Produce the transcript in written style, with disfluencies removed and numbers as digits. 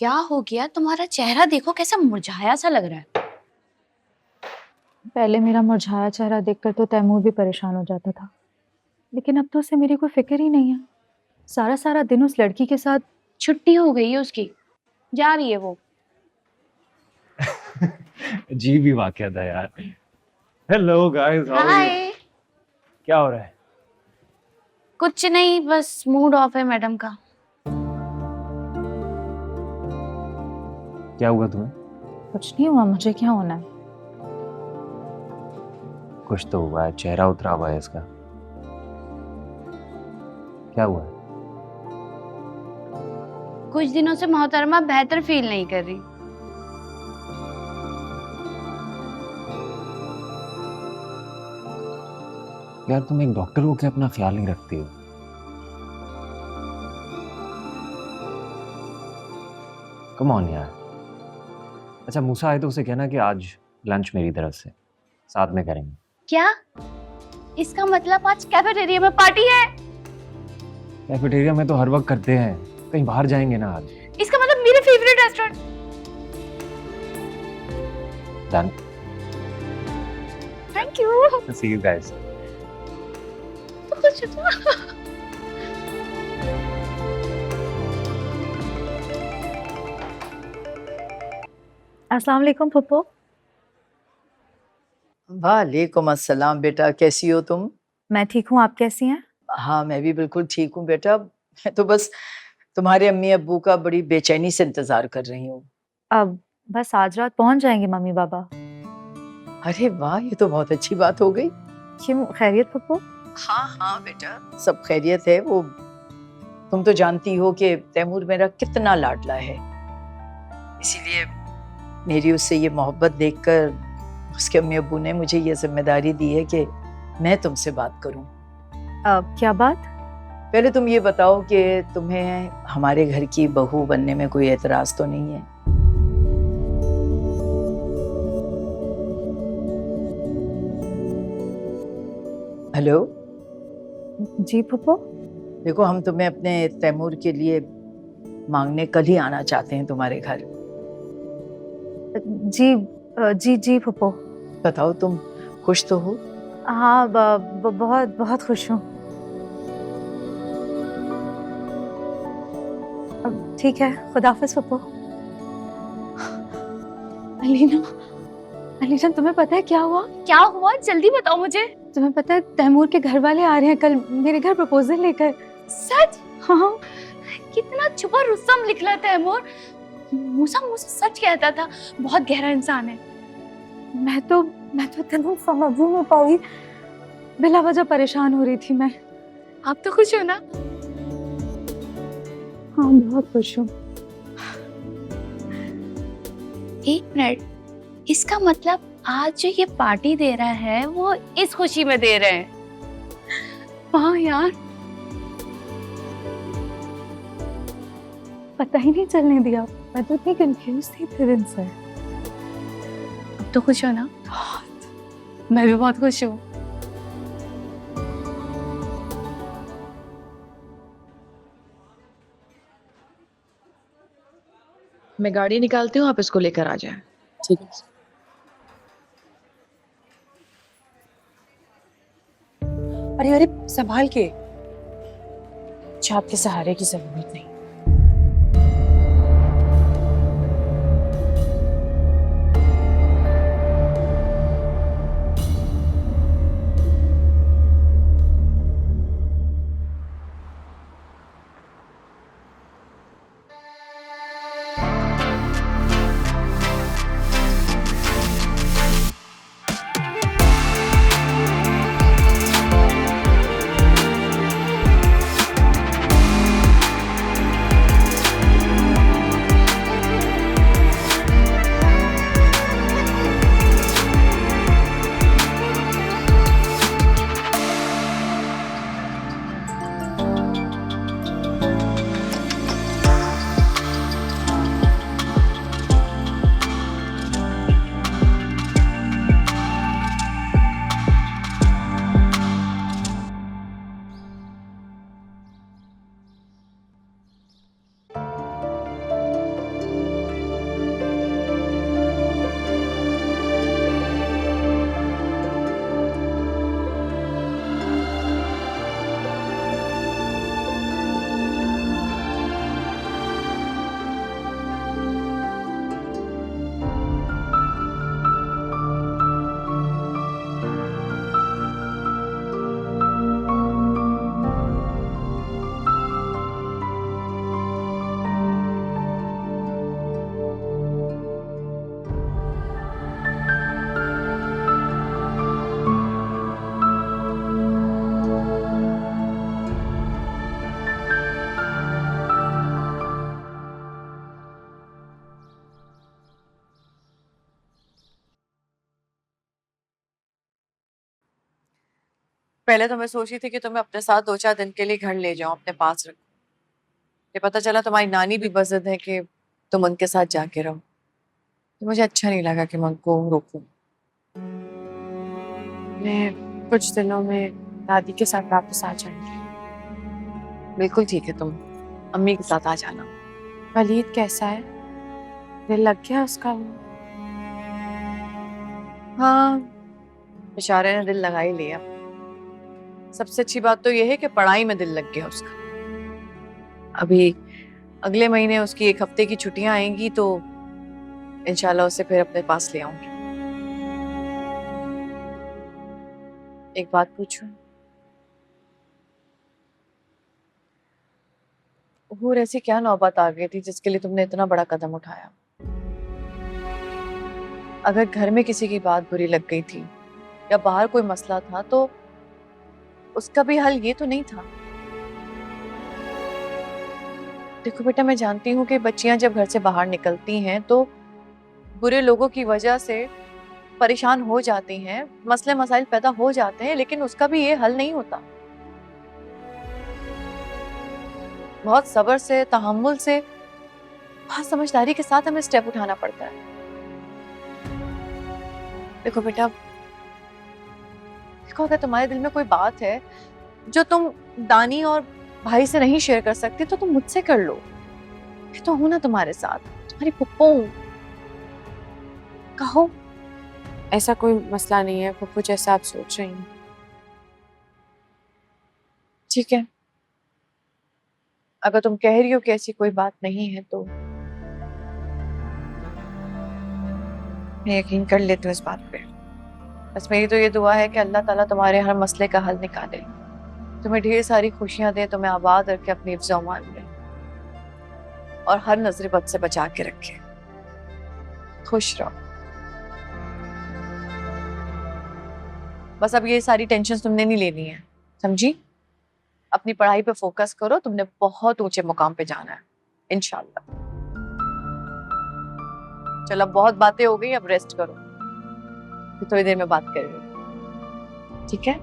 क्या हो गया? तुम्हारा चेहरा देखो कैसा मुरझाया सा लग रहा है। पहले मेरा मुरझाया चेहरा देखकर तो तैमूर भी परेशान हो जाता था, लेकिन अब तो उसे मेरी कोई फिक्र ही नहीं है। सारा सारा दिन उस लड़की के साथ। छुट्टी हो गई है उसकी, जा रही है वो। जी भी वाकया था यार। Hello guys, how are you? Hi. क्या हो रहा है? कुछ नहीं, बस मूड ऑफ है मैडम का। क्या हुआ तुम्हें? कुछ नहीं हुआ, मुझे क्या होना है। कुछ तो हुआ है, चेहरा उतरा हुआ है इसका। क्या हुआ है? कुछ दिनों से मोहतरमा बेहतर फील नहीं कर रही। यार तुम एक डॉक्टर हो के अपना ख्याल नहीं रखती हो। कम ऑन यार। अच्छा मूसा आए तो उसे कहना कि आज लंच मेरी तरफ से, साथ में करेंगे। क्या? इसका मतलब आज कैफेटेरिया में पार्टी है? कैफेटेरिया में तो हर वक्त करते हैं, कहीं बाहर जाएंगे ना आज। इसका मतलब मेरे favourite restaurant. Done. Thank you. See you guys. तो कुछ था। अस्सलाम वालेकुम पप्पू। वालेकुम अस्सलाम बेटा, कैसी हो तुम? मैं ठीक हूँ, आप कैसी हैं? हाँ मैं भी बिल्कुल ठीक हूँ बेटा। मैं तो बस तुम्हारे अम्मी अब्बू का बड़ी बेचैनी से इंतजार कर रही हूँ। अब बस आज रात पहुंच जाएंगे मम्मी पापा। अरे वाह, ये तो बहुत अच्छी बात हो गई। क्यों, खैरियत पप्पू? हाँ हाँ बेटा, सब खैरियत है। वो तुम तो जानती हो कि तैमूर मेरा कितना लाडला है, इसीलिए मेरी उससे ये मोहब्बत देखकर उसके अम्मी अब्बू ने मुझे ये जिम्मेदारी दी है कि मैं तुमसे बात करूं। क्या बात? पहले तुम ये बताओ कि तुम्हें हमारे घर की बहू बनने में कोई एतराज तो नहीं है? हेलो। जी पप्पू। देखो, हम तुम्हें अपने तैमूर के लिए मांगने कल ही आना चाहते हैं तुम्हारे घर। जी जी जी पप्पू। बताओ, तुम खुश तो हो? हाँ बहुत बहुत खुश हूँ। अब ठीक है, खुदाफिज पप्पू। अलीना, अलीना तुम्हें पता है क्या हुआ? क्या हुआ? जल्दी बताओ मुझे। तुम्हें पता है तैमूर के घर वाले आ रहे हैं कल मेरे घर प्रपोजल लेकर। सच? हाँ। कितना छुपा रुस्तम निकला तैमूर। मूसा मुझसे सच कहता था, बहुत गहरा इंसान है। मैं तो इतना समझ ही नहीं पाई, बिला वजह परेशान हो रही थी मैं। आप तो खुश हो ना? हाँ बहुत खुश हूँ। एक मिनट, इसका मतलब आज जो ये पार्टी दे रहा है वो इस खुशी में दे रहे हैं। वाह यार, पता ही नहीं चलने दिया, मैं तो इतनी कंफ्यूज थी इतने दिन से। अब तो खुश हो ना? मैं भी बहुत खुश हूँ। मैं गाड़ी निकालती हूँ, आप इसको लेकर आ जाएं। ठीक है। अरे अरे संभाल के, आपके सहारे की जरूरत नहीं। पहले तो मैं सोची थी कि तुम्हें अपने साथ 2-4 दिन के लिए घर ले जाऊं, अपने पास रखूं। ये पता चला तुम्हारी नानी भी बज़िद है कि तुम उनके साथ जाके रहो। तो मुझे अच्छा नहीं लगा कि मैं उनको रोकूं। मैं कुछ दिनों में दादी के साथ वापस आ जाऊंगी। बिल्कुल ठीक है, तुम अम्मी के साथ आ जाना। वलीद कैसा है? दिल लग गया उसका? हाँ, बेचारे ने दिल लगा ही लिया। सबसे अच्छी बात तो यह है कि पढ़ाई में दिल लग गया उसका। अभी अगले महीने उसकी 1 हफ्ते की छुट्टियां आएंगी तो इंशाल्लाह उसे फिर अपने पास ले आऊंगी। एक बात पूछूं? हूर, ऐसी क्या नौबत आ गई थी जिसके लिए तुमने इतना बड़ा कदम उठाया? अगर घर में किसी की बात बुरी लग गई थी या बाहर कोई मसला था तो उसका भी हल ये तो नहीं था। देखो बेटा, मैं जानती हूँ कि बच्चियां जब घर से बाहर निकलती हैं तो बुरे लोगों की वजह से परेशान हो जाती हैं, मसले मसाइल पैदा हो जाते हैं, लेकिन उसका भी ये हल नहीं होता। बहुत सब्र से, तहम्मुल से, बहुत समझदारी के साथ हमें स्टेप उठाना पड़ता है। देखो बेटा, देखो अगर तुम्हारे दिल में कोई बात है जो तुम दानी और भाई से नहीं शेयर कर सकती तो तुम मुझसे कर लो। मैं तो हूं ना तुम्हारे साथ, तुम्हारी पुप्पो हूं। कहो। ऐसा कोई मसला नहीं है पुप्पो जैसा आप सोच रही हैं। ठीक है, अगर तुम कह रही हो कि ऐसी कोई बात नहीं है तो मैं यकीन कर लेती हूँ इस बात पे। बस मेरी तो ये दुआ है कि अल्लाह ताला तुम्हारे हर मसले का हल निकाले, तुम्हें ढेर सारी खुशियां दे, तुम्हें आबाद रखे, अपनी हिफ्ज़ अमान में, और हर नजर बद से बचा के रखे। खुश रहो। बस अब ये सारी टेंशन तुमने नहीं लेनी है, समझी? अपनी पढ़ाई पे फोकस करो, तुमने बहुत ऊंचे मुकाम पे जाना है इंशाल्लाह। चलो, अब बहुत बातें हो गई, अब रेस्ट करो, फिर थोड़ी देर में बात करेंगे, ठीक है?